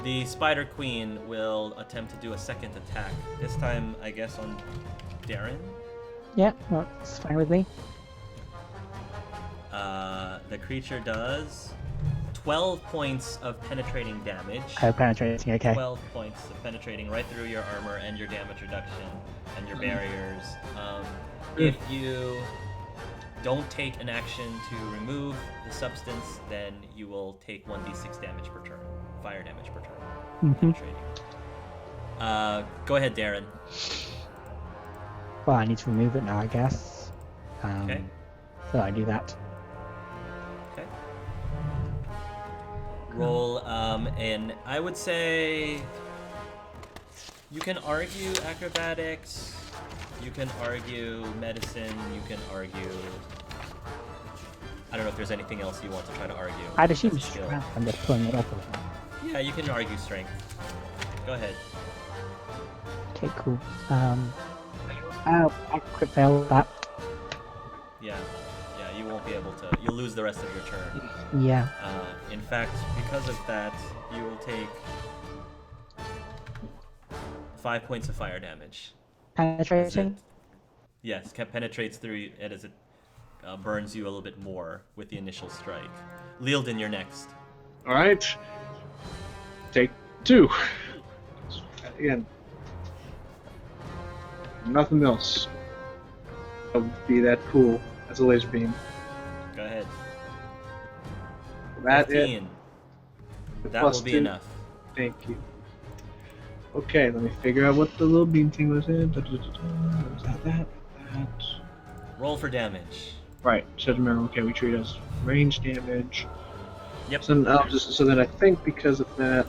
The Spider Queen will attempt to do a second attack. This time, I guess, on Darren. Yeah, well, it's fine with me. The creature does 12 points of penetrating damage. Oh, penetrating, okay. 12 points of penetrating right through your armor and your damage reduction and your barriers. If you don't take an action to remove the substance, then you will take 1d6 damage per turn. Fire damage per turn. Penetrating. Go ahead, Darren. Well, I need to remove it now, I guess. Okay. So I do that. Okay. Roll, and I would say you can argue acrobatics, you can argue medicine, you can argue... I don't know if there's anything else you want to try to argue. I'd assume as a skill. strength. I'm just pulling it up. Yeah, you can argue strength. Go ahead. Okay, cool. I crit fail that. Yeah, you won't be able to. You'll lose the rest of your turn. Yeah. In fact, because of that, you will take 5 points of fire damage. Penetrating? Yes, penetrates through it as it burns you a little bit more with the initial strike. Lealden, you're next. Alright. Take 2. Again. Nothing else. That would be that cool as a laser beam. Go ahead. That 15. That will be 2. enough. Thank you. Okay, let me figure out what the little beam thing was in. Was that. Roll for damage. Right, said remember, okay, we treat it as range damage. Yep. So then I think because of that,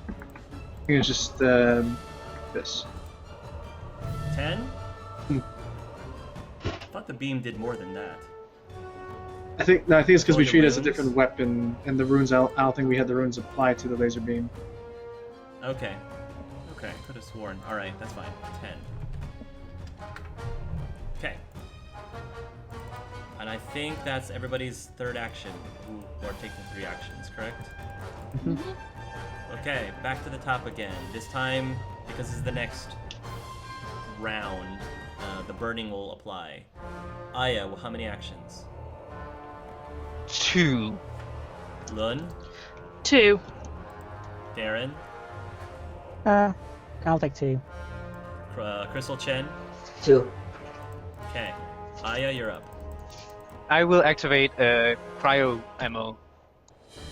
I think it's just this. 10? I thought the beam did more than that. I think it's because we Only treat it as a runes? different weapon, and the runes. I don't think we had the runes apply to the laser beam. Okay. Could have sworn. All right, that's fine. 10. Okay. And I think that's everybody's third action, who are taking 3 actions, correct? Okay, back to the top again. This time, because this is the next round, the burning will apply. Aya, how many actions? 2. Lun? 2. Darren? I'll take 2. Crystal Chen? 2. Okay. Aya, you're up. I will activate cryo ammo.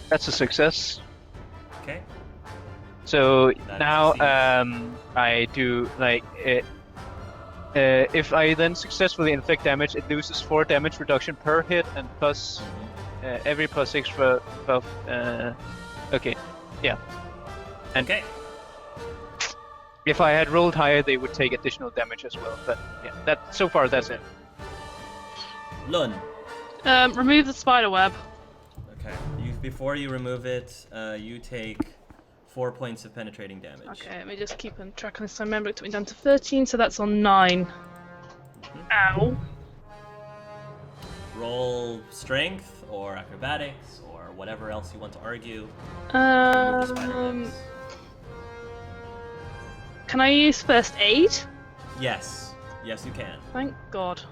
That's a success. Okay. So That now succeeds. I do like if I then successfully inflict damage, it loses 4 damage reduction per hit and plus every +6 for buff. Okay, yeah. And Okay. if I had rolled higher, they would take additional damage as well. But yeah, that's it. Lun. Remove the spider web. Okay. Before you remove it, you take 4 points of penetrating damage. Okay, let me just keep on track on this. I remember it took me down to 13, so that's on 9. Ow. Roll strength or acrobatics or whatever else you want to argue. Remove the spider webs. Can I use first aid? Yes. Yes, you can. Thank God.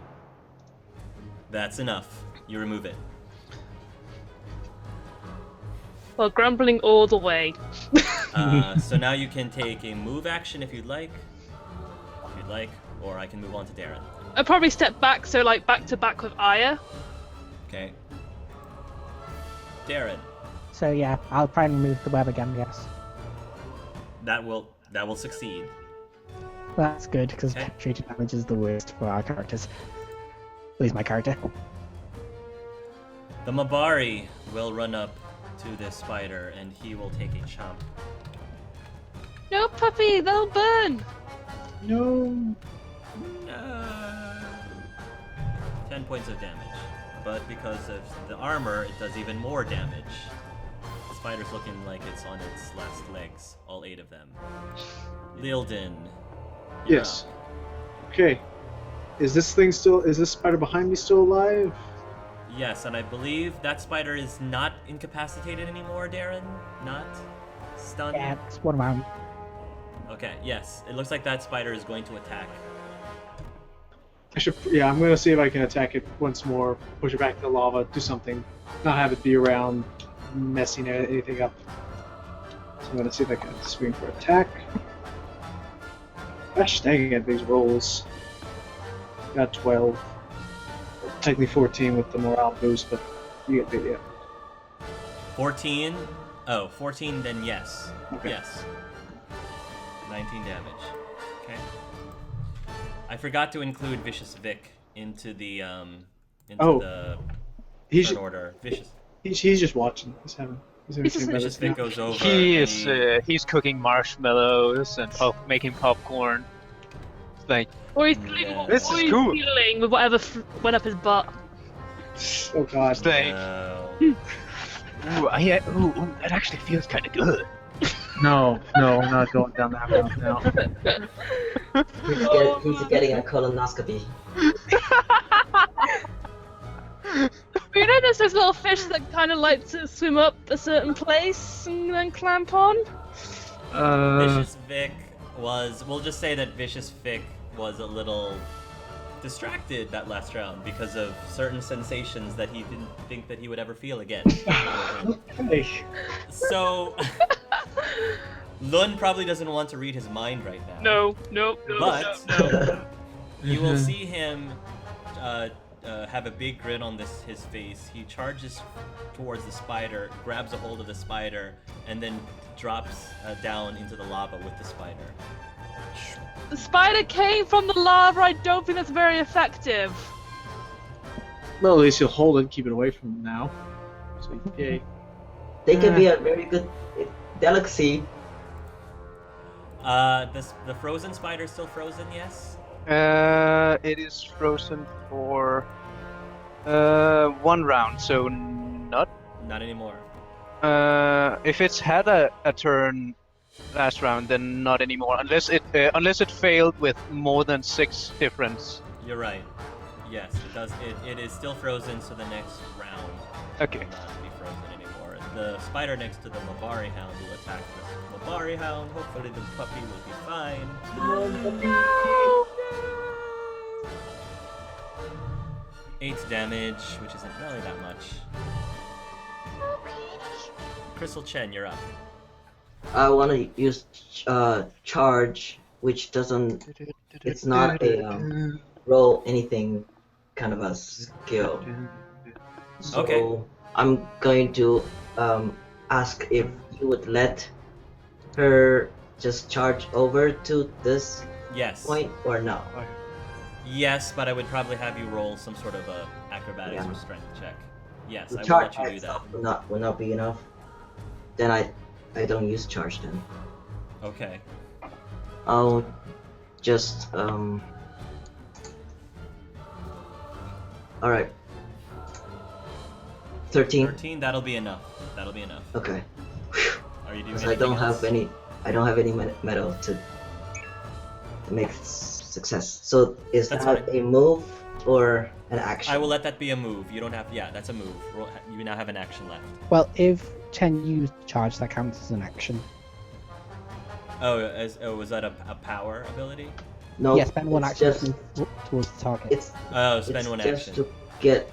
That's enough. You remove it. Well, grumbling all the way. So now you can take a move action if you'd like. Or I can move on to Darren. I'll probably step back, so like back to back with Aya. Okay. Darren. So yeah, I'll try and remove the web again, yes. That will succeed. That's good, because Okay. penetrating damage is the worst for our characters. At least my character. The Mabari will run up to this spider and he will take a chomp. No, puppy, they'll burn. No. 10 points of damage. But because of the armor, it does even more damage. The spider's looking like it's on its last legs, all 8 of them. Lealden. you're Yes. up. Okay. Is this spider behind me still alive? Yes, and I believe that spider is not incapacitated anymore, Darren? Not? done? Yeah, it's 1 round. Okay, yes. It looks like that spider is going to attack. I'm gonna see if I can attack it once more, push it back to the lava, do something, not have it be around messing anything up. So I'm gonna see if I can swing for attack. Gosh dang it, these rolls. Got 12. Technically 14 with the morale boost, but you get the idea. 14? Oh, 14 then yes. Okay. Yes. 19 damage. Okay. I forgot to include Vicious Vic into the the He's turn order. Vicious just watching. He's having Vicious tea Vicious medicine Vic now. goes over. He and is he's cooking marshmallows and making popcorn. It's like, Or he's Yeah. This is he's cool. dealing with whatever went up his butt. Oh god. it's like, No. ooh, that actually feels kind of good. No, I'm not going down that route now. He's getting a colonoscopy. You know there's those little fish that kind of like to swim up a certain place and then clamp on? Vicious Vic was. We'll just say that Vicious Vic was a little distracted that last round because of certain sensations that he didn't think that he would ever feel again. Okay. So, Lun probably doesn't want to read his mind right now. No. But no. you will see him have a big grin on his face. He charges towards the spider, grabs a hold of the spider, and then drops down into the lava with the spider. The spider came from the lava. I don't think that's very effective. Well, at least you'll hold it, keep it away from him now. So yay. They can be a very good delicacy. The frozen spider is still frozen, yes? It is frozen for 1 round, so not. Not anymore. If it's had a turn last round, then not anymore. Unless it failed with more than 6 difference. You're right. Yes, it does. It is still frozen, so the next round Okay. will not be frozen anymore. The spider next to the Mabari Hound will attack the Mabari Hound. Hopefully the puppy will be fine. 8 damage, which isn't really that much. Crystal Chen, you're up. I want to use charge, which doesn't. It's not a roll anything kind of a skill. So Okay. I'm going to ask if you would let her just charge over to this Yes. point or no. Yes, but I would probably have you roll some sort of a acrobatics Yeah. or strength check. Yes, The I will charge let you do itself that. will not be enough. Then I don't use charge then. Okay. I'll just Alright. 13. 13, that'll be enough. That'll be enough. Okay. Are you doing Because anything else? I don't have any metal to make success. So is That's that fine. a move or an action? I will let that be a move. You don't have. Yeah, that's a move. You now have an action left. Well, if Chen used charge, that counts as an action. Was that a power ability? No. Yeah, spend 1 it's action just- towards the target. It's Oh, spend it's 1 just action. to get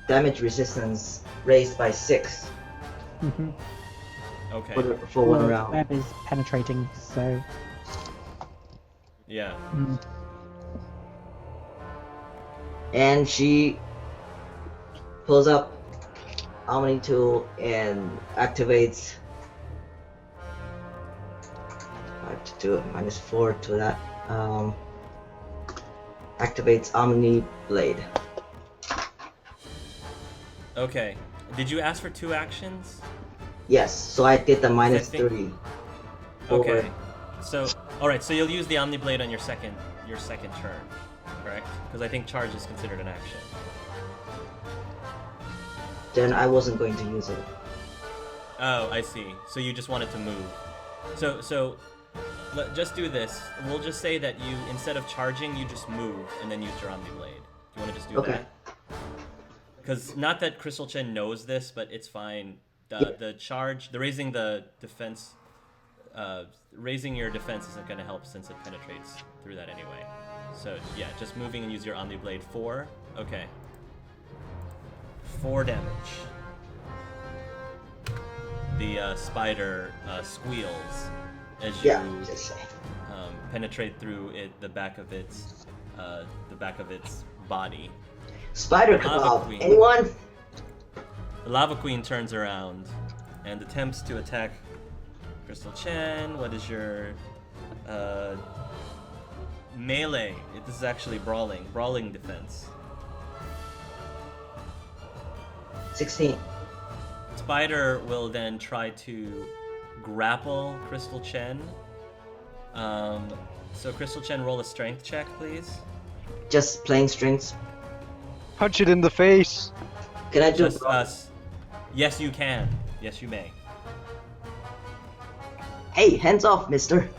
damage resistance raised by 6 Mhm. Okay. for 1 Well, round. web is penetrating, so Yeah. And she pulls up Omni tool and activates 5 to 2 minus 4 to that. Activates Omni Blade. Okay. Did you ask for 2 actions? Yes, so I did the minus think- 3. Okay. So, all right. So you'll use the Omni Blade on your second turn, correct? Because I think charge is considered an action. Then I wasn't going to use it. Oh, I see. So you just wanted to move. So just do this. We'll just say that you, instead of charging, you just move and then use your Omni Blade. Do you want to just do Okay. that? Because not that Crystal Chen knows this, but it's fine the charge, the raising the defense, raising your defense isn't going to help since it penetrates through that anyway. So yeah, just moving and use your Omni Blade. 4. Okay. 4 damage. The spider squeals as you just saying. penetrate through the back of its body. Spider Lava kebab. Queen. Anyone? The Lava Queen turns around and attempts to attack Crystal Chen. What is your melee? This is actually brawling defense. 16. Spider will then try to grapple Crystal Chen. So Crystal Chen, roll a strength check, please. Just playing strings. Punch it in the face. Can I do Just us. Yes, you can. Yes, you may. Hey, hands off, mister.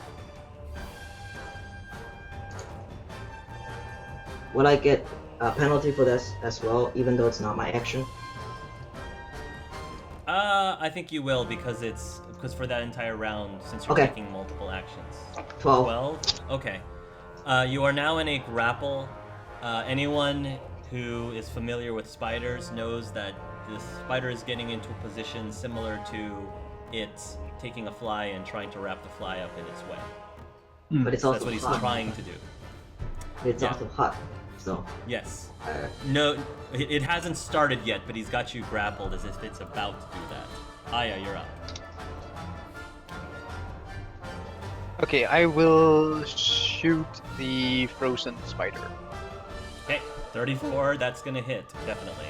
Will I get a penalty for this as well, even though it's not my action? I think you will because for that entire round, since you're Okay. taking multiple actions. 12. 12? Okay. You are now in a grapple. Anyone who is familiar with spiders knows that this spider is getting into a position similar to it taking a fly and trying to wrap the fly up in its way. But it's So also that's what he's hot. trying to do. It's Yeah. also hot. So, Yes. uh, No, it hasn't started yet, but he's got you grappled as if it's about to do that. Aya, you're up. Okay, I will shoot the frozen spider. Okay, 34, that's gonna hit, definitely.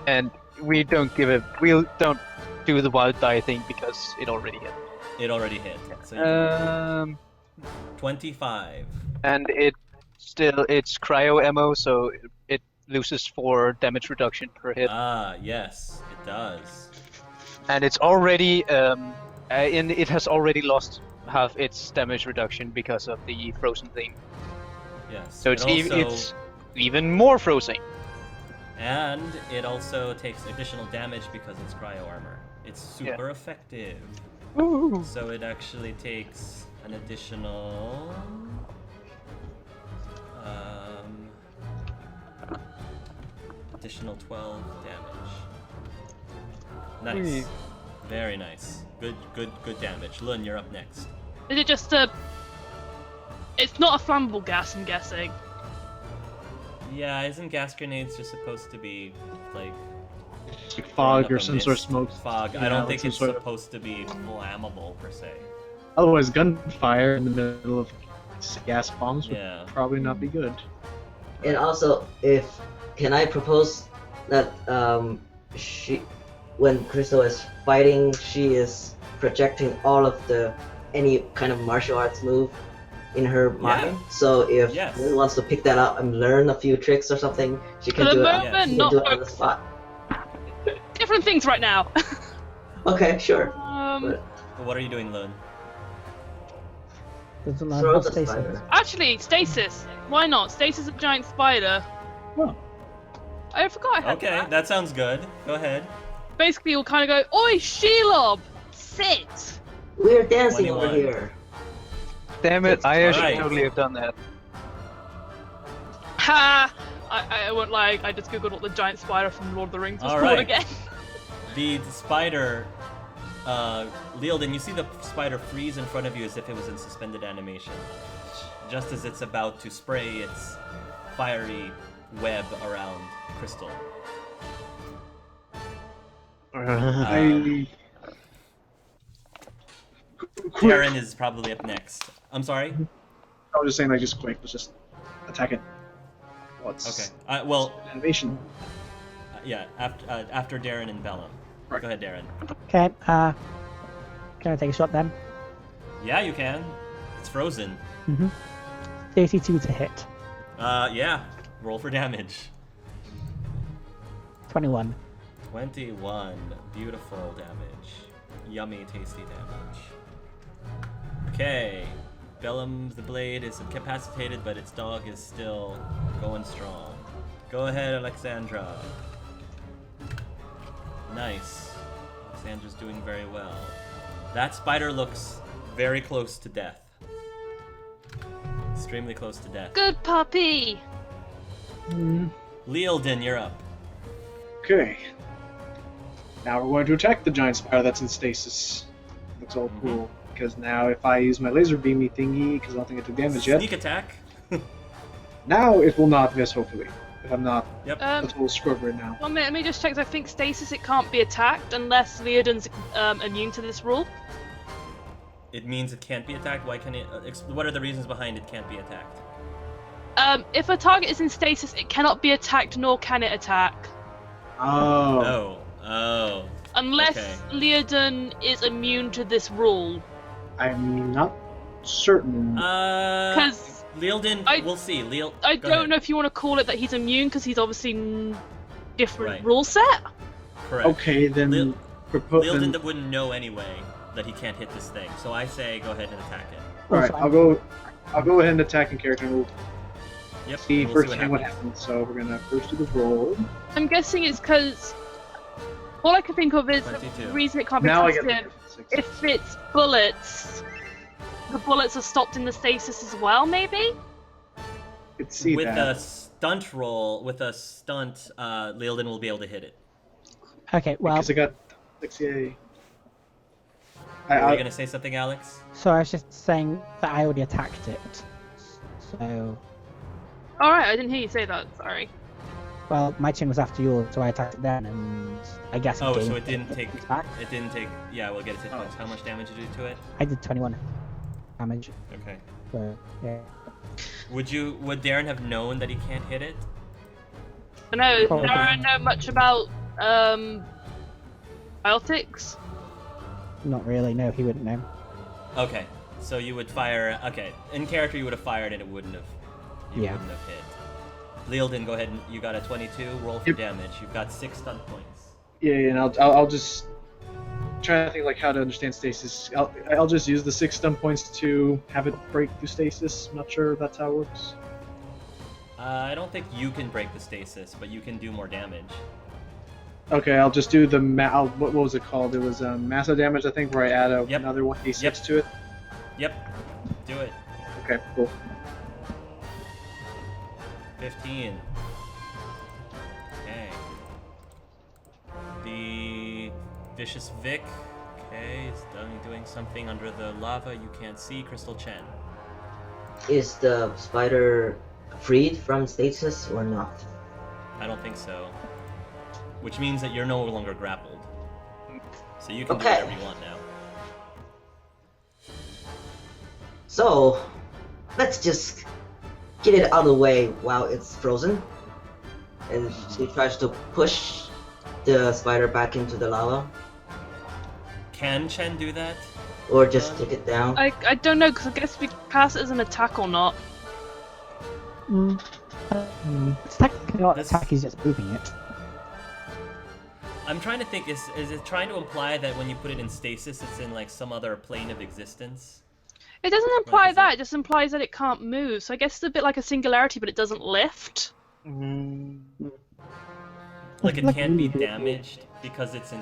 And we don't do the wild die thing because it already hit. It already hit. So you 25. And it's cryo ammo, so it loses 4 damage reduction per hit. Ah, yes, it does. And it's already it has already lost half its damage reduction because of the frozen thing. Yes. So it's it also, it's even more frozen. and it also takes additional damage because it's cryo armor. It's super effective. Ooh. So it actually takes an additional additional 12 damage. Nice. Whee. Very nice. Good damage. Lun, you're up next. Is it just a? It's not a flammable gas, I'm guessing. Yeah, isn't gas grenades just supposed to be like Like fog up or a some sort of mist? smoke. Fog. I Yeah, don't like think some it's sort of- supposed to be flammable per se. Otherwise, gunfire in the middle of gas bombs would Yeah. probably not be good. and also, can I propose that when Crystal is fighting, she is projecting all of any kind of martial arts move in her mind. So if Yes. Lynn wants to pick that up and learn a few tricks or something, she can For the do it. moment, She can not do it on the focused. spot. Different things right now. Okay, sure. um, What are you doing, Lun? Doesn't learn Throw how the stasis. spider. actually, stasis. Why not? Stasis of giant spider. Oh. I forgot I had Okay, that. that sounds good. Go ahead. Basically, you'll kind of go, "Oi, Shelob, sit." We're dancing over 21. here. Damn it! I should Alright. totally have done that. Ha! I won't lie. I just googled what the giant spider from Lord of the Rings was All called right. again. The spider, Lealden, you see the spider freeze in front of you as if it was in suspended animation. Just as it's about to spray its fiery web around Crystal. I... Darren is probably up next. I'm sorry? I was just saying, like, just quick. Let's just attack it. Well, Okay. it's Well, animation. yeah, after Darren and Bellum. Right. Go ahead, Darren. Okay, can I take a shot then? Yeah, you can. It's frozen. 32 to hit. Yeah. Roll for damage. 21. 21. Beautiful damage. Yummy, tasty damage. Okay. Bellum's the blade is incapacitated, but its dog is still going strong. Go ahead, Alexandra. Nice. Alexandra's doing very well. That spider looks very close to death. Extremely close to death. Good puppy. Leoldin, you're up. Okay. Now we're going to attack the giant spider that's in stasis. Looks all cool. Because now if I use my laser beamy thingy, because I don't think it took damage yet, Sneak attack. now it will not miss, hopefully. If I'm not Yep. a total scrub right now. Well, let me just check. I think stasis it can't be attacked unless Leodin's immune to this rule. It means it can't be attacked. Why can it? What are the reasons behind it can't be attacked? If a target is in stasis, it cannot be attacked, nor can it attack. Oh. Oh. Unless Okay. Leodin is immune to this rule. I'm not certain. Because Leoldin, I- we'll see. I go don't ahead. know if you want to call it that he's immune, because he's obviously different Right. rule set. Correct. Okay, then. Lil- propo- Leoldin then wouldn't know anyway that he can't hit this thing. So I say go ahead and attack it. Alright, I'll go ahead and attack in character and we'll Yep. see we'll first see what happens. So we're gonna first do the roll. I'm guessing it's because all I can think of is 22. the reason it can't be Now I get tested. the 6. If it's bullets, the bullets are stopped in the stasis as well, maybe? Could see With that. a stunt roll, Leoldin will be able to hit it. Okay, well, Because I got 6 Were you gonna say something, Alex? so I was just saying that I already attacked it. So, Alright, I didn't hear you say that, sorry. well, my turn was after yours, so I attacked it then, and I guess Oh, gained so it didn't hit take. points back. It didn't take. Yeah, we'll get it hit points. How much damage did you do to it? I did 21 damage. Okay. So, yeah. Would Darren have known that he can't hit it? I know, Probably. I don't know much about, biotics. Not really. No, he wouldn't know. Okay. So you would fire. Okay. In character, you would have fired and it wouldn't have. You Yeah. wouldn't have hit. Leoldin, go ahead and you got a 22. Roll for Yep. damage. You've got 6 stun points. Yeah, and I'll just try to think like how to understand stasis. I'll just use the 6 stun points to have it break through stasis. I'm not sure if that's how it works. I don't think you can break the stasis, but you can do more damage. Okay, I'll just do the what was it called? It was massive damage, I think, where I add Yep. another 1d6 Yep. to it. Yep. Do it. Okay, cool. 15. Okay. The Vicious Vic. Okay, is doing something under the lava you can't see. Crystal Chen. Is the spider freed from stasis or not? I don't think so. Which means that you're no longer grappled. So you can do Okay. whatever you want now. So, let's just get it out of the way while it's frozen. And she tries to push the spider back into the lava, Can Chen do that? or just take it down. I don't know, because I guess we pass it as an attack or not. It's technically not This- attack, he's just moving it. I'm trying to think, is it trying to imply that when you put it in stasis, it's in like some other plane of existence? It doesn't imply is that, it? it just implies that it can't move. So I guess it's a bit like a singularity, but it doesn't lift. Like it Like can't be really big. damaged because it's in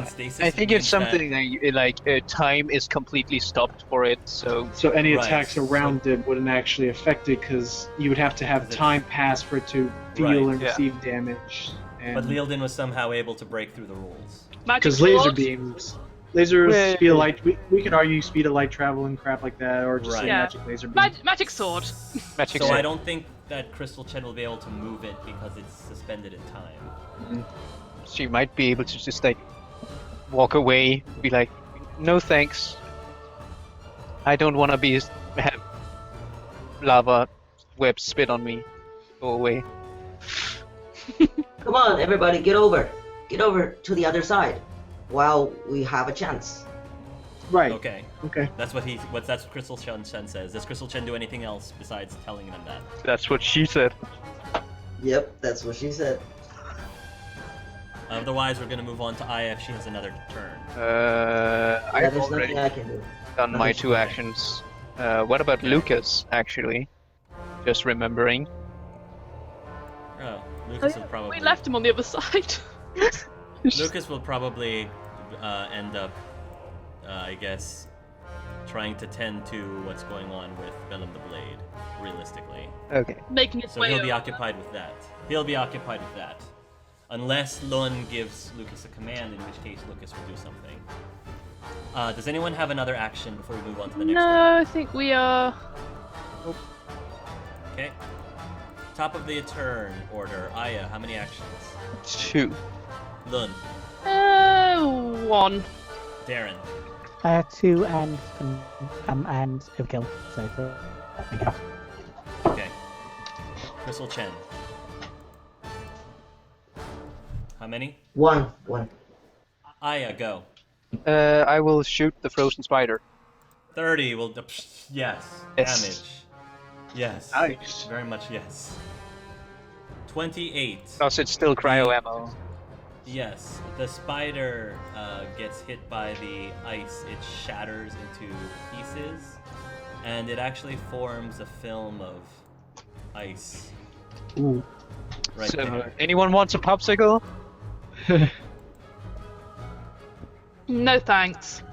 stasis? I think it it's means that- something like time is completely stopped for it, so So any Right, attacks so- around it wouldn't actually affect it because you would have to have 'Cause it- time pass for it to feel Right, and yeah. receive damage. But Leoldin was somehow able to break through the rules. Magic Because laser sword. beams, lasers, Wait. speed of light. We could argue speed of light travel and crap like that, or just Right. say Yeah. magic laser beam. Magic sword. magic. So sword. I don't think that Crystal Chen will be able to move it because it's suspended in time. She might be able to just like walk away, be like, "No thanks. I don't want to have lava webs spit on me. Go away." Come on, everybody, get over to the other side, while we have a chance. Right. Okay, Okay. that's what Crystal Chen says. Does Crystal Chen do anything else besides telling them that? That's what she said. Yep, that's what she said. Otherwise, we're gonna move on to Aya if she has another turn. Yeah, I've there's already nothing I can do. done my nothing. 2 actions. What about Lucas? Actually, just remembering. Oh, Lucas will We probably. left him on the other side. Lucas will probably end up, I guess, trying to tend to what's going on with Bellum the Blade, realistically. Okay. Making its So way he'll be over. occupied with that. He'll be occupied with that. Unless Lun gives Lucas a command, in which case Lucas will do something. Does anyone have another action before we move on to the next No, one? I think we are. Okay. Top of the turn order. Aya, how many actions? 2. Lun. 1. Darren. 2 and overkill. So there we go. Okay. Crystal Chen. How many? One. Aya, go. I will shoot the frozen spider. 30 will... yes. Yes. Damage. Yes. Nice. Very much yes. 28. Plus, it's still cryo ammo. Yes. The spider gets hit by the ice. It shatters into pieces. And it actually forms a film of ice. Ooh. Right So, there. anyone wants a popsicle? No thanks.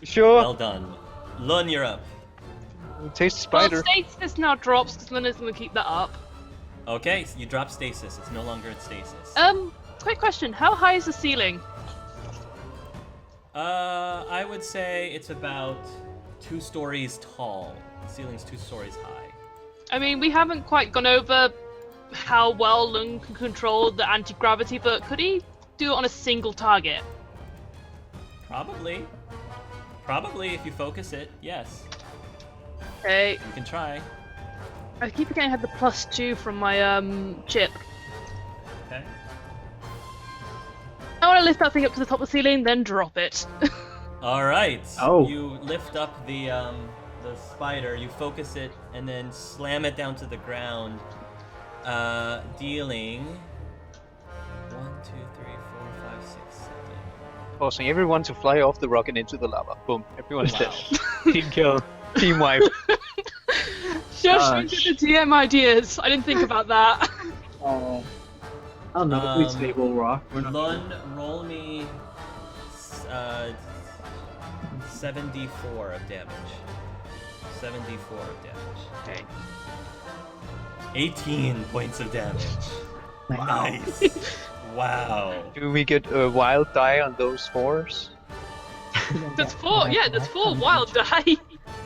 Sure. Well done. Lun, you're up. Taste the Well, spider. stasis now drops because Luna's going to keep that up. Okay, so you drop stasis. It's no longer at stasis. Quick question. How high is the ceiling? I would say it's about 2 stories tall. The ceiling's 2 stories high. I mean, we haven't quite gone over how well Lung can control the anti-gravity, but could he do it on a single target? Probably. Probably, if you focus it, yes. Okay. You can try. I keep forgetting I had the +2 from my chip. Okay. I want to lift that thing up to the top of the ceiling, then drop it. All right. Oh. You lift up the spider, you focus it, and then slam it down to the ground, dealing 1, 2, 3, 4, 5, 6, 7. Forcing everyone to fly off the rocket into the lava. Boom. Everyone's Wow. dead. Team kill. Team wipe. Shush, these are the DM ideas. I didn't think about that. Oh. I don't know. Please stable rock. We're not. Lun, roll me 74 of damage. 74 of damage. Okay. 18 points of damage. Nice. Wow. Do we get a wild die on those 4s? That's 4. Yeah, that's 4 wild die.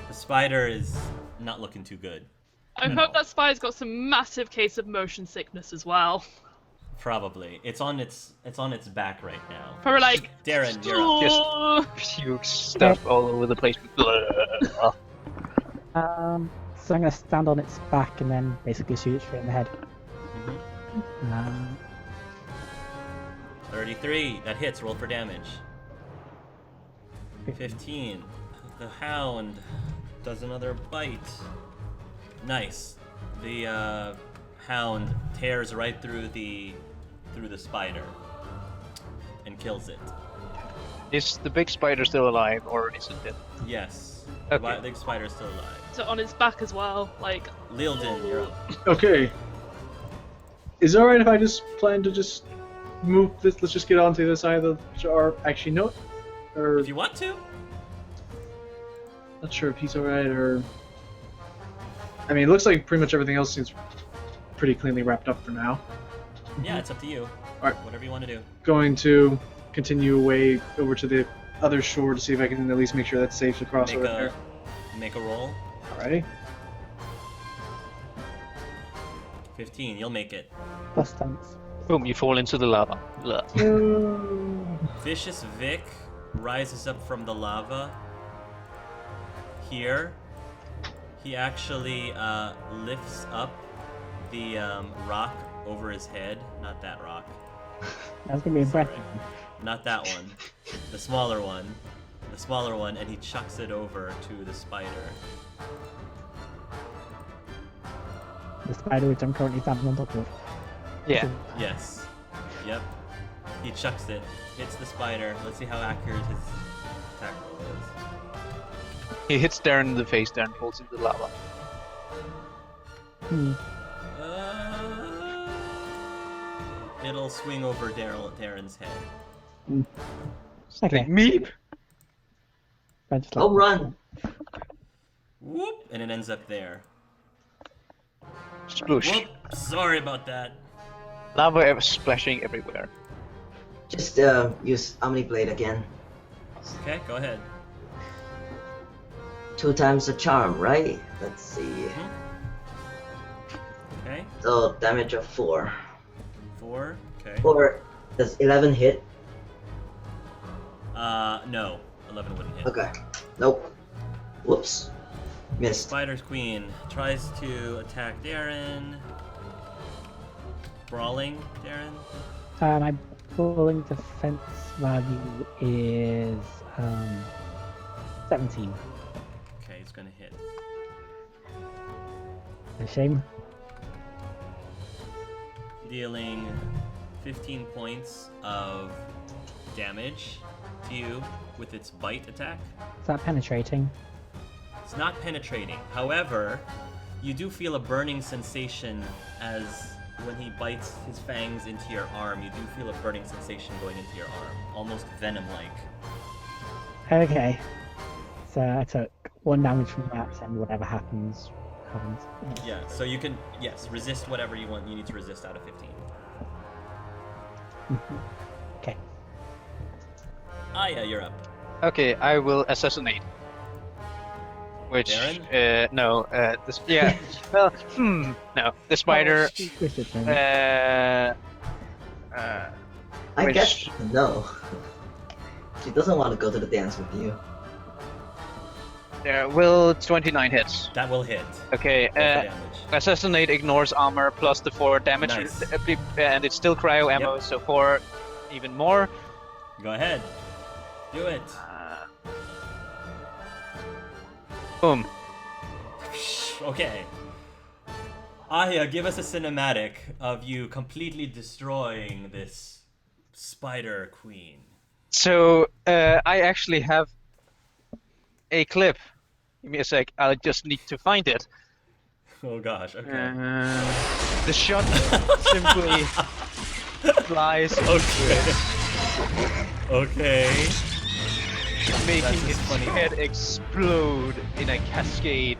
The spider is not looking too good. I hope that spider's got some massive case of motion sickness as well. Probably. It's on its back right now. Probably like. Darren, you're up. "Oh." Puke stuff all over the place. So I'm gonna stand on its back and then basically shoot it straight in the head. Mhm. 33. That hits. Roll for damage. 15. The hound does another bite. Nice. The hound tears right through the spider and kills it. Is the big spider still alive or is it dead? Yes. Okay. The big spider's still alive. So on its back as well, like. Lilden, you're up. Okay. Is it alright if I just plan to just move this? Let's just get on to the other side of the jar. Actually, no. Or If you want to. not sure if he's alright or. I mean, it looks like pretty much everything else seems pretty cleanly wrapped up for now. Yeah, it's up to you. Alright. Whatever you want to do. Going to continue away over to the other shore to see if I can at least make sure that's safe to cross over there. Make a roll. Alrighty. 15. You'll make it. Plus stunts. Boom, you fall into the lava. Blah. Vicious Vic rises up from the lava. Here, he actually lifts up the rock over his head. Not that rock. That's gonna be impressive. Not that one. The smaller one. The smaller one, and he chucks it over to the spider. The spider which I'm currently standing on top of. Yeah. Yes. Yep. He chucks it, hits the spider. Let's see how accurate his attack roll is. He hits Darren in the face, Darren falls into the lava. It'll swing over Darren's head. Okay. Like, meep. I just Oh, like run! Whoop, and it ends up there. Sploosh. Whoop, sorry about that. Lava splashing everywhere. Just use Omni Blade again. Okay, go ahead. 2 times the charm, right? Let's see. Okay, So damage of 4. 4. Okay. Or does 11 hit? No, 11 wouldn't hit. Okay. Nope. Whoops. Missed. Spider's Queen tries to attack Darren. Brawling, Darren. my brawling defense value is 17. Okay, he's gonna hit. A shame. Dealing 15 points of damage to you with its bite attack. Is that penetrating? It's not penetrating. However, you do feel a burning sensation as when he bites his fangs into your arm. You do feel a burning sensation going into your arm, almost venom-like. Okay. So I took 1 damage from that, and whatever happens. Yeah, so you can, yes, resist whatever you want. You need to resist out of 15. Okay. Aya, you're up. Okay, I will assassinate. Which, Darren? no, yeah, well, no, the spider, Oh, twisted thing. I which- guess no. She doesn't want to go to the dance with you. will 29 hits. That will hit. Okay, Roll for damage. assassinate ignores armor plus the 4 damage, Nice. and it's still cryo ammo, Yep. so 4 even more. Go ahead. Do it. Boom. Okay. Aya, give us a cinematic of you completely destroying this Spider Queen. So, I actually have a clip. Give me a sec, I just need to find it. Oh gosh, okay. The shot simply flies Okay. making That's its just funny. head explode in a cascade.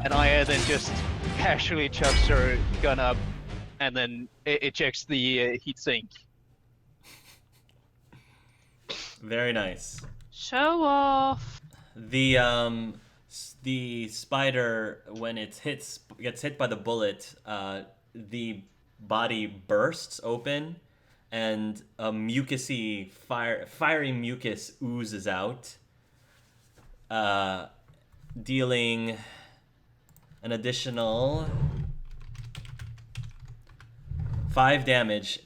And Aya then just casually chucks her gun up and then ejects the heat sink. Very nice. Show off. The spider, when it gets hit by the bullet, the body bursts open, and a mucusy fiery mucus oozes out, dealing an additional 5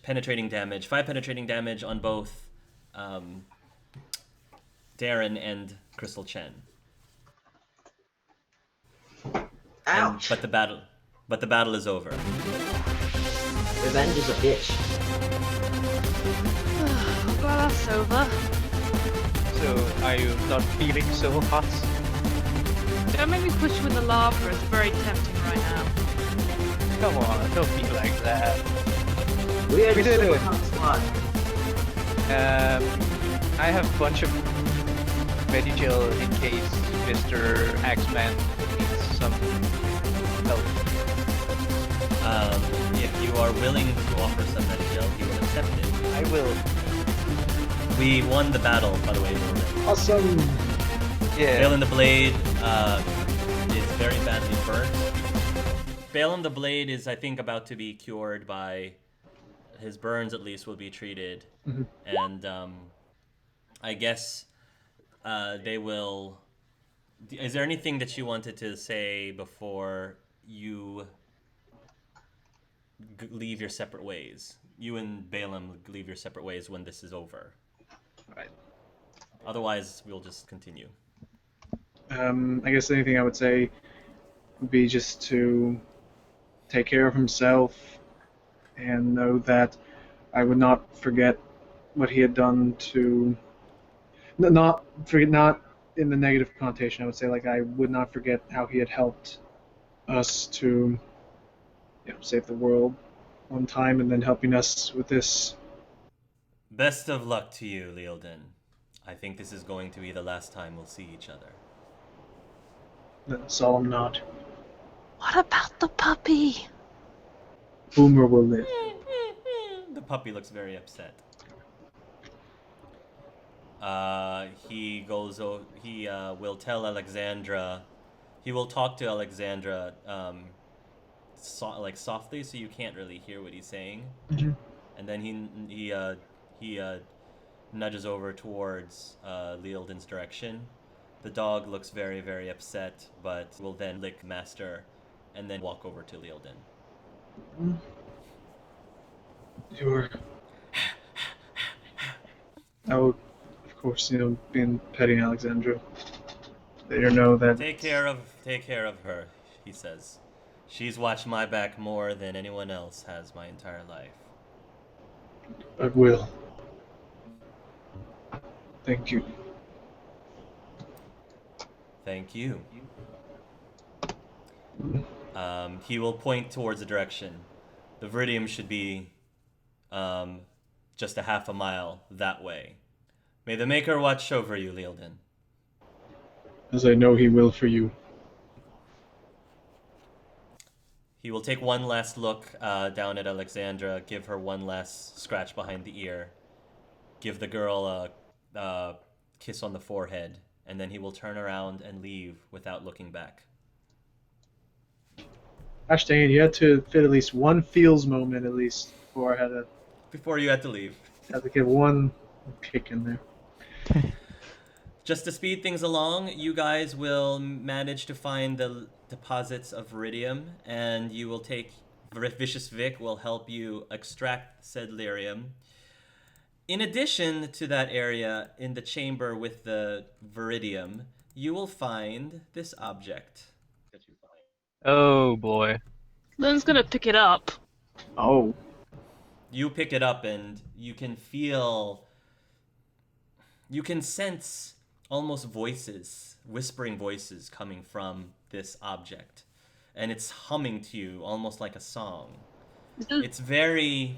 penetrating damage on both Darren and Crystal Chen. Ouch! But the battle is over. Revenge is a bitch. Well, that's over. So, are you not feeling so hot? Don't make me push you in the lava. It's very tempting right now. Come on, don't be like that. We're We the did super it. hot squad. I have a bunch of Medigel in case Mr. Axeman needs some help. If you are willing to offer some Medigel, he will accept it. I will. We won the battle, by the way. Awesome. Yeah. Balin the Blade is very badly burnt. Balin the Blade is, I think, about to be cured by... His burns, at least, will be treated. Mhm. And I guess they will... Is there anything that you wanted to say before you leave your separate ways? You and Balaam leave your separate ways when this is over. Right. Otherwise, we'll just continue. I guess anything I would say would be just to take care of himself and know that I would not forget what he had done to... Not in the negative connotation, I would say, like, I would not forget how he had helped us to, save the world one time, and then helping us with this Best of luck to you, Leoden. I think this is going to be the last time we'll see each other. Then solemn nod. What about the puppy? Boomer will live. The puppy looks very upset. He goes. He will tell Alexandra. He will talk to Alexandra, like softly, so you can't really hear what he's saying. Mhm. And then he nudges over towards Leoden's direction. The dog looks very, very upset, but will then lick Master, and then walk over to Leoden. You're. I would, of course, been petting Alexandra. Let her know that. Take care of her, he says. She's watched my back more than anyone else has my entire life. I will. Thank you. Thank you. He will point towards the direction. The Viridium should be just a half a mile that way. May the Maker watch over you, Leoden. As I know he will for you. He will take one last look down at Alexandra, give her one last scratch behind the ear, give the girl a kiss on the forehead, and then he will turn around and leave without looking back. Gosh dang it, you had to fit at least one feels moment at least before I Before you had to leave. had to get one kick in there. Just to speed things along, you guys will manage to find the deposits of Viridium, and you will take... Vicious Vic will help you extract said lyrium. In addition to that area in the chamber with the Viridium, you will find this object. Oh boy. Lynn's gonna pick it up. Oh. You pick it up and you can feel... You can sense almost voices, whispering voices coming from this object. And it's humming to you almost like a song. It's very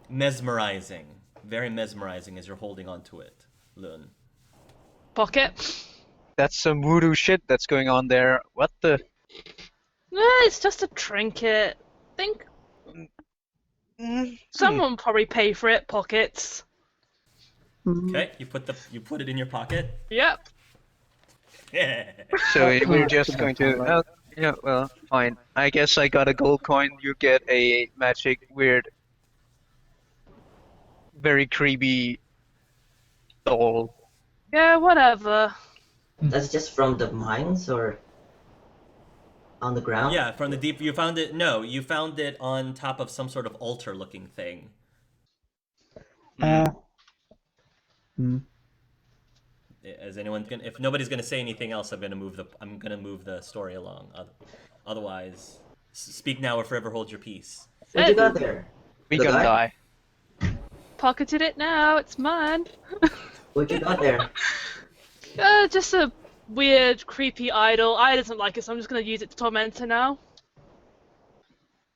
mesmerizing. Very mesmerizing as you're holding onto it, Lun. Pocket. That's some voodoo shit that's going on there. What the? It's just a trinket. Think someone will probably pay for it. Pockets. Okay, you put it in your pocket. Yep. So we're just going to... yeah, well, fine. I guess I got a gold coin. You get a magic, weird, very creepy doll. Yeah, whatever. That's just from the mines or on the ground? Yeah, from the deep. You found it. No, you found it on top of some sort of altar-looking thing. Is anyone gonna? If nobody's gonna say anything else, I'm gonna move the story along. Otherwise, speak now or forever hold your peace. What you got there? We The gonna guy? die. Pocketed it now. It's mine. What you got there? Just a weird, creepy idol. I doesn't like it, so I'm just gonna use it to torment her now.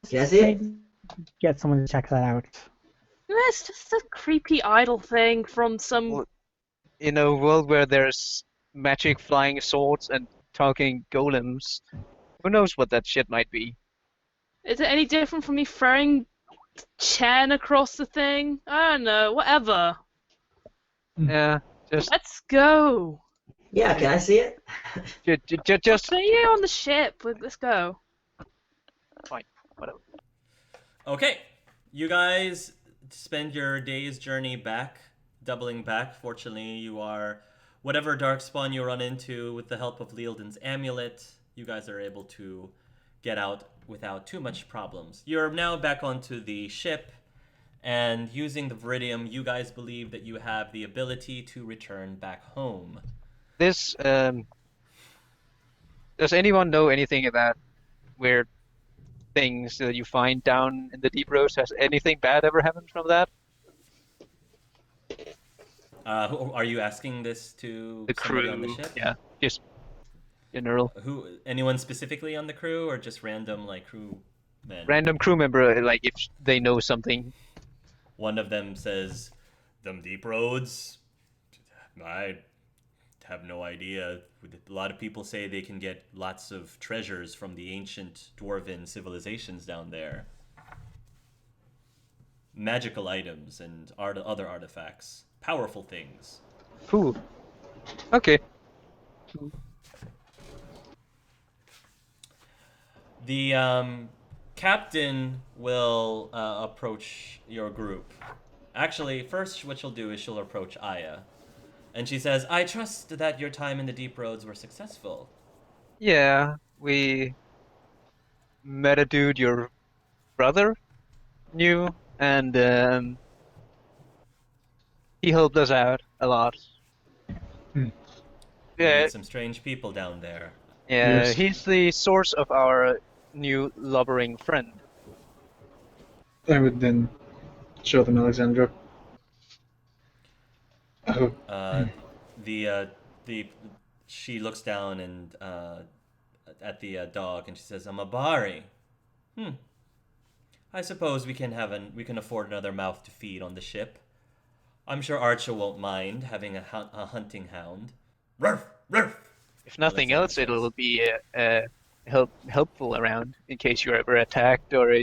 Can I see it? Maybe get someone to check that out. It's just a creepy idol thing from some. Well, in a world where there's magic flying swords and talking golems, who knows what that shit might be? Is it any different from me throwing Chen across the thing? I don't know. Whatever. Yeah, just Let's go. Yeah, can I see it? just So you're on the ship. Let's go. fine, whatever. Okay, you guys spend your day's journey back, doubling back. Fortunately, you are whatever darkspawn you run into with the help of Leoden's amulet. You guys are able to get out without too much problems. You're now back onto the ship, and using the Viridium, you guys believe that you have the ability to return back home. This does anyone know anything about weird things that you find down in the deep roads? Has anything bad ever happened from that? Are you asking this to The somebody crew, on the ship? yeah, just general. Anyone specifically on the crew, or just random like crew men? Random crew member, like if they know something. One of them says, "Them deep roads? I have no idea. A lot of people say they can get lots of treasures from the ancient dwarven civilizations down there. Magical items and other artifacts. Powerful things." Cool. Okay. The captain will approach your group. Actually, first what she'll do is she'll approach Aya. And she says, "I trust that your time in the deep roads were successful." Yeah, we met a dude your brother knew, and he helped us out a lot. Hmm. You Yeah, meet some strange people down there. yeah, Yes. he's the source of our new lubbering friend. I would then show them Alexandra. Oh, The she looks down and at the dog and she says, "I'm a Bari. I suppose we can afford another mouth to feed on the ship. I'm sure Archer won't mind having a hunting hound." Rurf, rurf. If nothing Alexander else, says. it'll be helpful around in case you're ever attacked or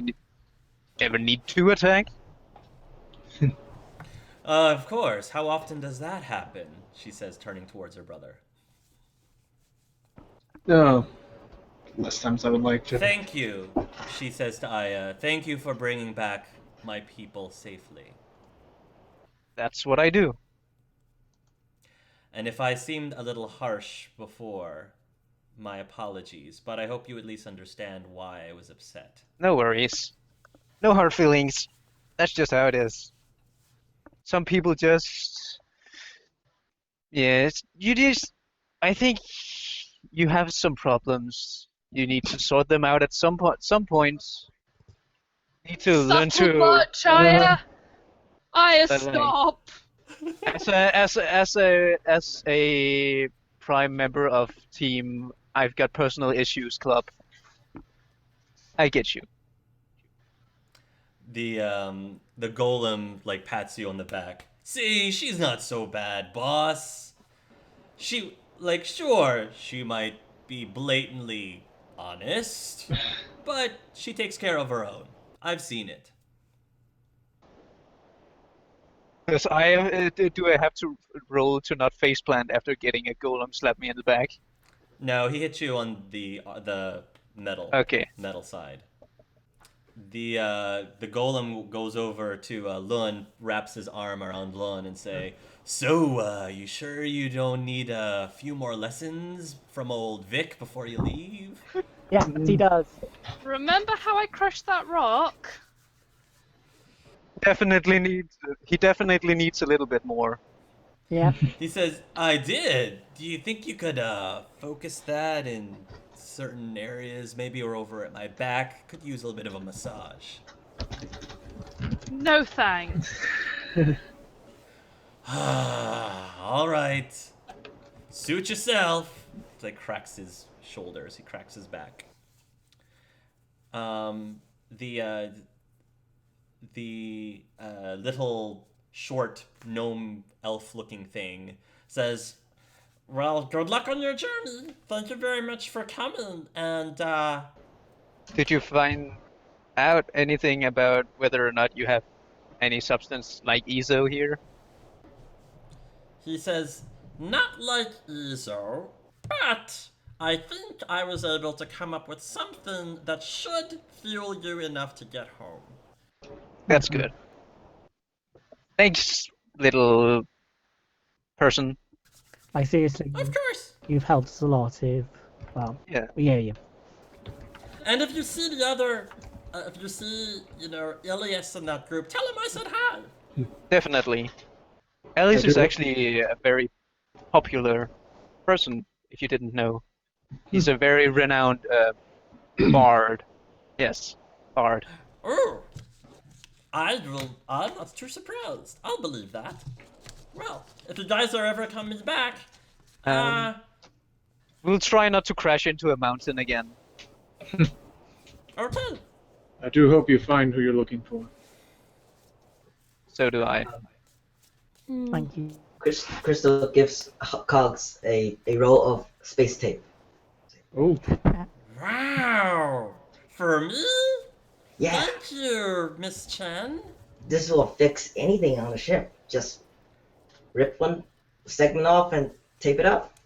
ever need to attack. Of course. How often does that happen? She says, turning towards her brother. no. Less times I would like to. "Thank you," she says to Aya. "Thank you for bringing back my people safely. That's what I do. And if I seemed a little harsh before, my apologies, but I hope you at least understand why I was upset." No worries. No hard feelings. That's just how it is. Some people just... Yes, I think you have some problems. You need to sort them out at some point. Need to learn Subtle to... much, Aya. Aya, But, like, stop. As a prime member of team I've got personal issues club, I get you. The golem like pats you on the back. "See, she's not so bad, boss. She sure, she might be blatantly honest, but she takes care of her own. I've seen it." Because do I have to roll to not faceplant after getting a golem slap me in the back? No, he hit you on the Okay. metal side. The golem goes over to Lun, wraps his arm around Lun, and say, "So, you sure you don't need a few more lessons from old Vic before you leave?" Yes, he does. Remember how I crushed that rock? He definitely needs a little bit more. Yeah. He says, "I did. Do you think you could focus that in certain areas, maybe, or over at my back? Could use a little bit of a massage." No thanks. "All right. Suit yourself." He cracks his shoulders. He cracks his back. The little short gnome elf-looking thing says, "Well, good luck on your journey. Thank you very much for coming. And Did you find out anything about whether or not you have any substance like Ezo here? he says, "Not like Ezo, but I think I was able to come up with something that should fuel you enough to get home." That's good. Thanks, little person. Like, seriously, Of course. you've helped us a lot. Well, Yeah. we hear you. And if you see the other, if you see, Ilias in that group, tell him I said hi. Definitely. Alice I is do. actually a very popular person, if you didn't know. He's a very renowned bard. Yes, bard. Oh, I'm not too surprised. I'll believe that. Well, if you guys are ever coming back, We'll try not to crash into a mountain again. okay. I do hope you find who you're looking for. So do I. Thank you. Crystal gives Cogs a roll of space tape. Oh, Wow! For me? Yeah, Thank you, Miss Chen. this will fix anything on the ship. Just rip one segment off and tape it up.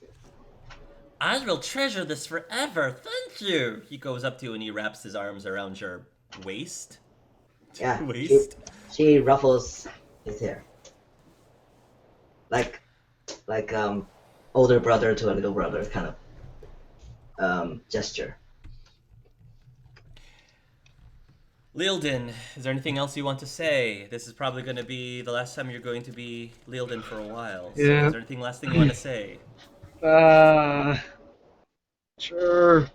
I will treasure this forever. Thank you. He goes up to you and he wraps his arms around your waist. Yeah, Waist? she ruffles his hair. Like older brother to a little brother kind of gesture. Lealden, is there anything else you want to say? This is probably going to be the last time you're going to be Lealden for a while. So Yeah. is there anything last thing you want to say? Sure.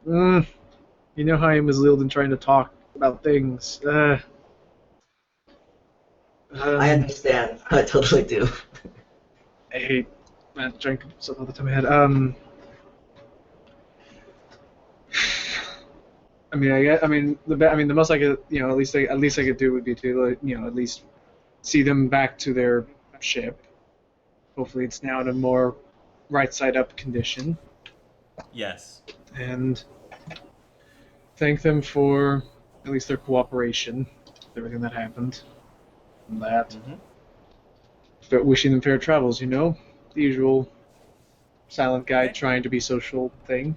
You know how I am as Lilden trying to talk about things. I understand. I totally do. I hate drink something all the time I had. The most I could, at least I could do would be to, at least see them back to their ship. Hopefully, it's now in a more right side up condition, Yes. and thank them for at least their cooperation with everything that happened. And that, but wishing them fair travels. The usual silent guy Okay. trying to be social thing.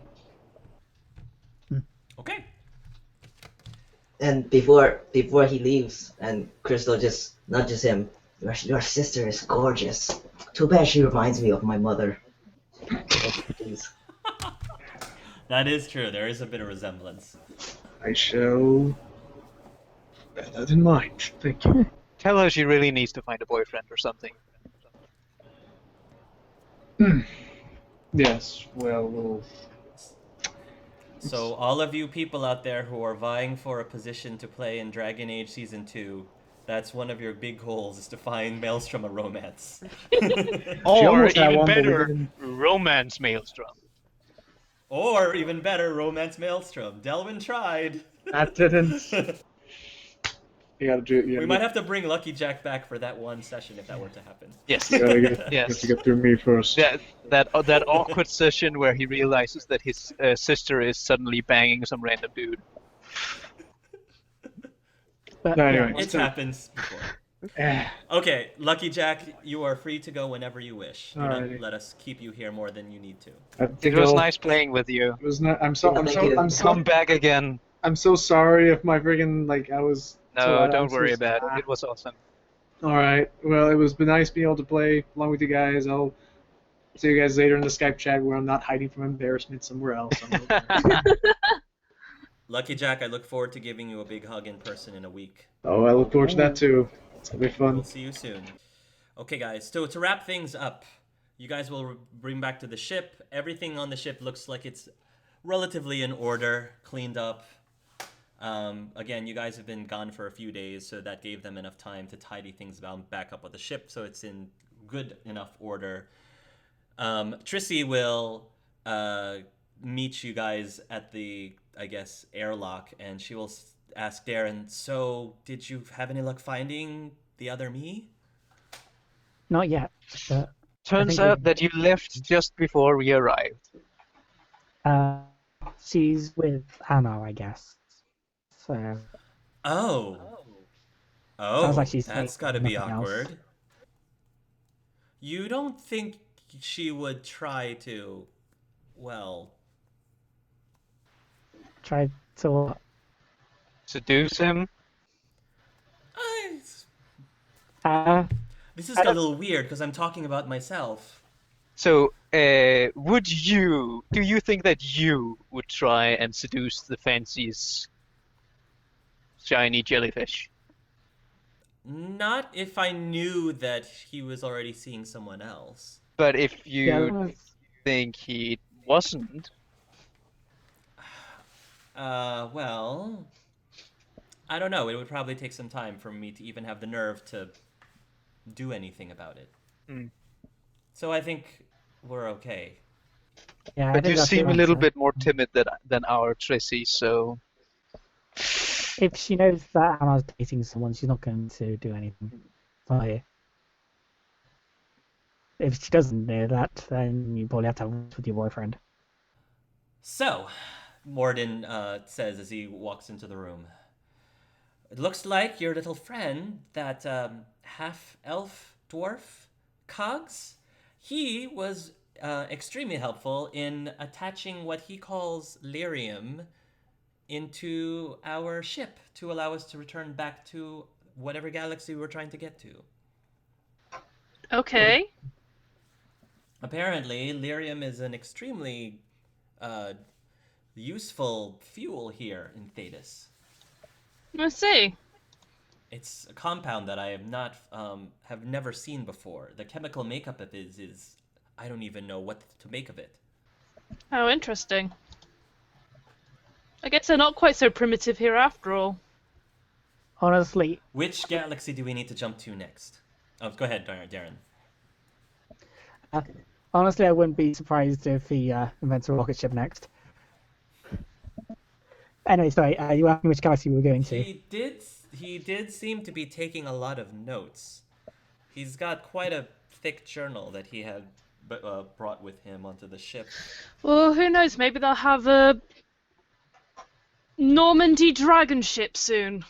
Okay. And before he leaves, and Crystal just nudges him. Your sister is gorgeous. Too bad she reminds me of my mother. Please. That is true. There is a bit of resemblance. I shall bear that in mind. Thank you. Tell her she really needs to find a boyfriend or something. Yes, we'll... So all of you people out there who are vying for a position to play in Dragon Age Season 2, that's one of your big goals, is to find Maelstrom a romance. Or almost had even one, but we better, didn't. romance Maelstrom. Or even better, romance Maelstrom. Delvin tried. That didn't. You gotta do it. We might have to bring Lucky Jack back for that one session if that were to happen. Yes. You gotta get, Yes. have to get through me first. That awkward session where he realizes that his sister is suddenly banging some random dude. But, No, anyway. It's happened before. Okay, Lucky Jack, you are free to go whenever you wish. Do not Alrighty. let us keep you here more than you need to. I It think was I'll- nice playing with you. It was not. I'm so. I'm Thank so. you. I'm so. Come back again. I'm so sorry if my friggin' I was. No, I'm don't so worry about sorry. it. It was awesome. All right. Well, it was been nice being able to play along with you guys. I'll see you guys later in the Skype chat where I'm not hiding from embarrassment somewhere else. Lucky Jack, I look forward to giving you a big hug in person in a week. Oh, I look forward to that too. It's gonna be We'll fun. see you soon. Okay, guys, so to wrap things up, you guys will bring back to the ship. Everything on the ship looks like it's relatively in order, cleaned up. Again, you guys have been gone for a few days, so that gave them enough time to tidy things back up with the ship, so it's in good enough order. Trissy will meet you guys at the, I guess, airlock, and she will ask Darren, so did you have any luck finding the other me? not yet. But Turns think out we- that you left just before we arrived. she's with Anna, I guess. So Oh. Sounds like she's That's saying gotta be nothing else. awkward. You don't think she would try to, well, try to. Seduce him? I, this is a little weird because I'm talking about myself. So, do you think that you would try and seduce the fancy's shiny jellyfish? Not if I knew that he was already seeing someone else. But if you Yeah, think he wasn't, Well, I don't know. It would probably take some time for me to even have the nerve to do anything about it. Mm. So I think we're okay. yeah, I but think you that's the seem a little answer. bit more timid than our Tracy, so if she knows that Anna's dating someone, she's not going to do anything for you. If she doesn't know that, then you probably have to have words with your boyfriend. So, Morden says as he walks into the room. It looks like your little friend, that half-elf dwarf, Cogs, he was extremely helpful in attaching what he calls lyrium into our ship to allow us to return back to whatever galaxy we were trying to get to. Okay. Apparently, lyrium is an extremely useful fuel here in Thedas. Let's see. It's a compound that I have never seen before. The chemical makeup of it is I don't even know what to make of it. How interesting. I guess they're not quite so primitive here after all. Honestly, Which galaxy do we need to jump to next? Oh, go ahead, Darren. honestly, I wouldn't be surprised if he invents a rocket ship next. Anyway, sorry, you asked me which galaxy we were going to. He did seem to be taking a lot of notes. He's got quite a thick journal that he had brought with him onto the ship. Well, who knows? Maybe they'll have a Normandy dragon ship soon.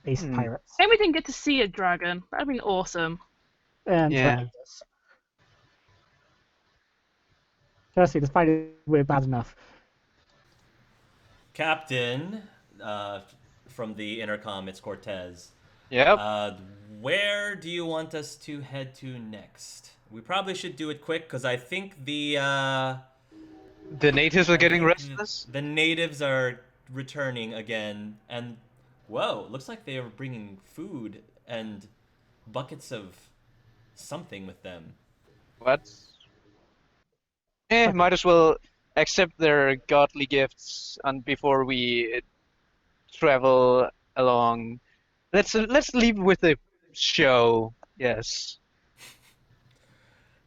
Space pirates. Maybe we can get to see a dragon. That'd be awesome. And Yeah. tornadoes. Trust me, the spiders were bad enough. Captain, from the intercom, it's Cortez. Yep. Where do you want us to head to next? We probably should do it quick because I think the natives are getting restless. The natives are returning again, and whoa, looks like they are bringing food and buckets of something with them. What? Might as well accept their godly gifts and before we travel along. Let's leave with the show. Yes.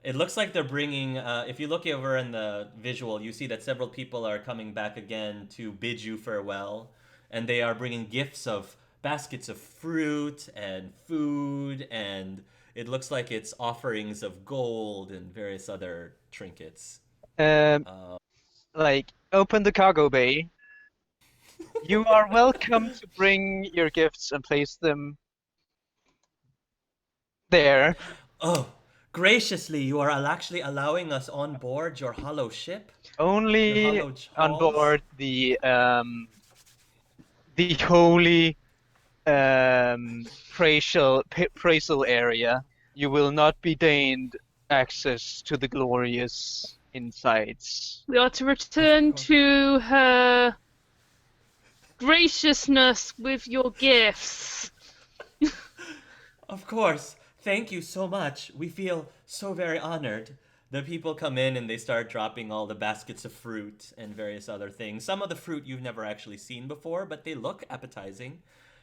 It looks like they're bringing, if you look over in the visual, you see that several people are coming back again to bid you farewell. And they are bringing gifts of baskets of fruit and food, and it looks like it's offerings of gold and various other trinkets. Like, open the cargo bay. You are welcome to bring your gifts and place them there. Oh, graciously, you are actually allowing us on board your hollow ship? Only Your hollow on halls? board the holy praisal area. You will not be denied access to the glorious insides. We are to return to her graciousness with your gifts. Of course. Thank you so much. We feel so very honored. The people come in and they start dropping all the baskets of fruit and various other things. Some of the fruit you've never actually seen before, but they look appetizing.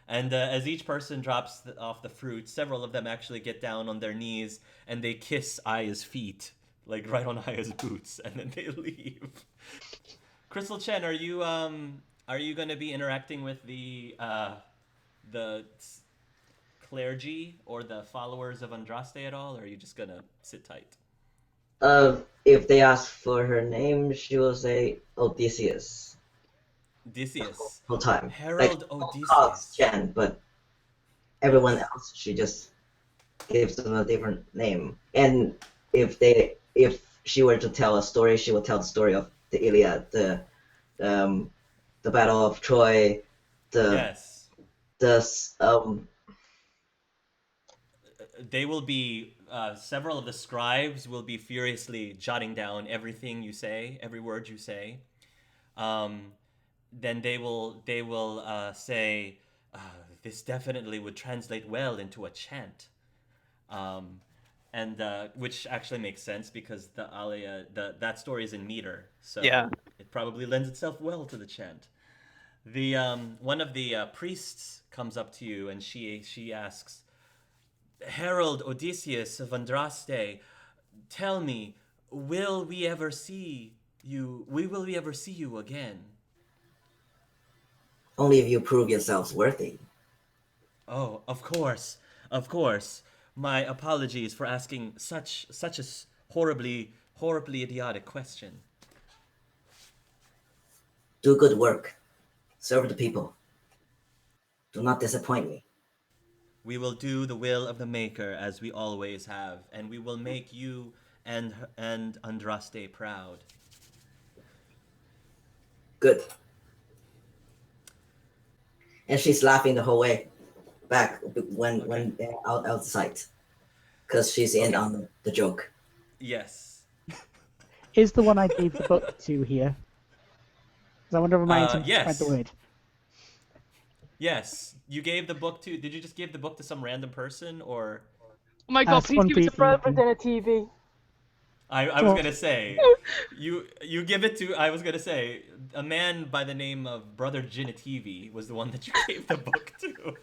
And as each person drops off the fruit, several of them actually get down on their knees and they kiss Aya's feet, like right on Aya's boots, and then they leave. Crystal Chen, are you going to be interacting with the clergy or the followers of Andraste at all, or are you just gonna sit tight? If they ask for her name, she will say Odysseus Odysseus. whole time. Harold Like, Odysseus. Cogs Chen, but everyone else, she just gives them a different name. And if she were to tell a story, she would tell the story of the Iliad, the Battle of Troy, Yes. They will be several of the scribes will be furiously jotting down everything you say, every word you say. Then they will say this definitely would translate well into a chant, and which actually makes sense because the alia that story is in meter, so Yeah. it probably lends itself well to the chant. The one of the priests comes up to you and she asks, Herald Odysseus of Andraste, tell me, will we ever see you again? Only if you prove yourselves worthy. Oh, of course, of course. My apologies for asking such a horribly idiotic question. Do good work. Serve the people. Do not disappoint me. We will do the will of the Maker as we always have, and we will make you and Andraste proud. Good. And she's laughing the whole way back when they're out of sight. Because she's in on the joke. Yes. Is the one I gave the book to here? Because I wonder if my intent to spread yes. the word. Yes. You gave the book to. Did you just give the book to some random person, or? Oh my god, please someone give it to briefly- Brother TV. I was gonna say, you give it to. I was gonna say a man by the name of Brother Genitivi was the one that you gave the book to.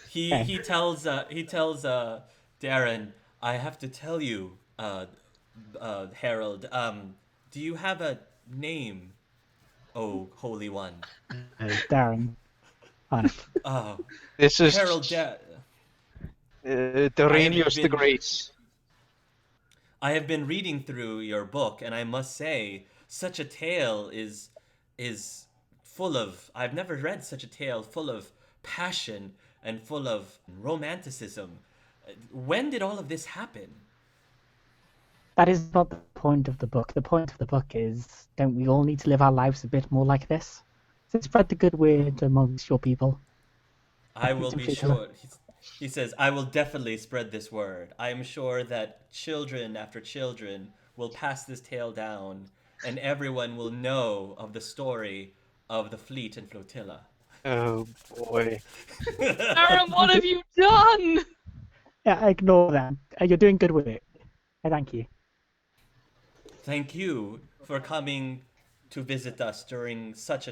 he tells Darren, I have to tell you, Harold. Do you have a name, oh Holy One? Darren. On it. Oh, This is Harold. Dorenius the Great. I have been reading through your book, and I must say, such a tale is full of. I've never read such a tale full of passion and full of romanticism. When did all of this happen? That is not the point of the book. The point of the book is, don't we all need to live our lives a bit more like this? So spread the good word amongst your people. I will Some be people- sure. He says, I will definitely spread this word. I am sure that children after children will pass this tale down, and everyone will know of the story of the fleet and flotilla. Oh boy. Aaron, what have you done? Yeah, ignore that. You're doing good with it. Thank you. Thank you for coming to visit us during such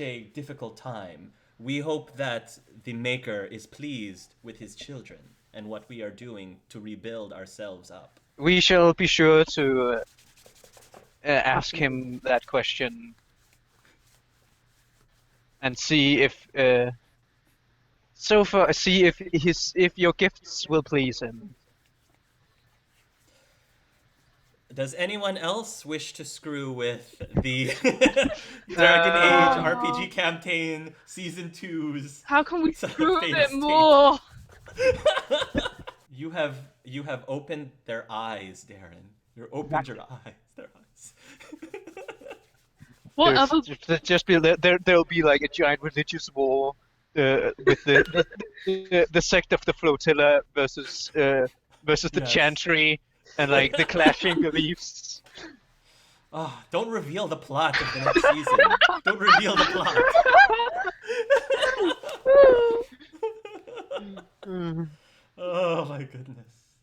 a difficult time. We hope that the Maker is pleased with his children and what we are doing to rebuild ourselves up. We shall be sure to ask him that question and see if see if your gifts will please him. Does anyone else wish to screw with the Dragon Age RPG campaign Season 2's? How can we Son of screw a Thedas bit tape? more? You have opened their eyes, Darren. You opened your eyes. Their eyes. What other? Just be there'll be like a giant religious war with the sect of the flotilla versus the Yes. chantry and like the clashing beliefs. Oh, don't reveal the plot of the next season. Don't reveal the plot. Oh my goodness.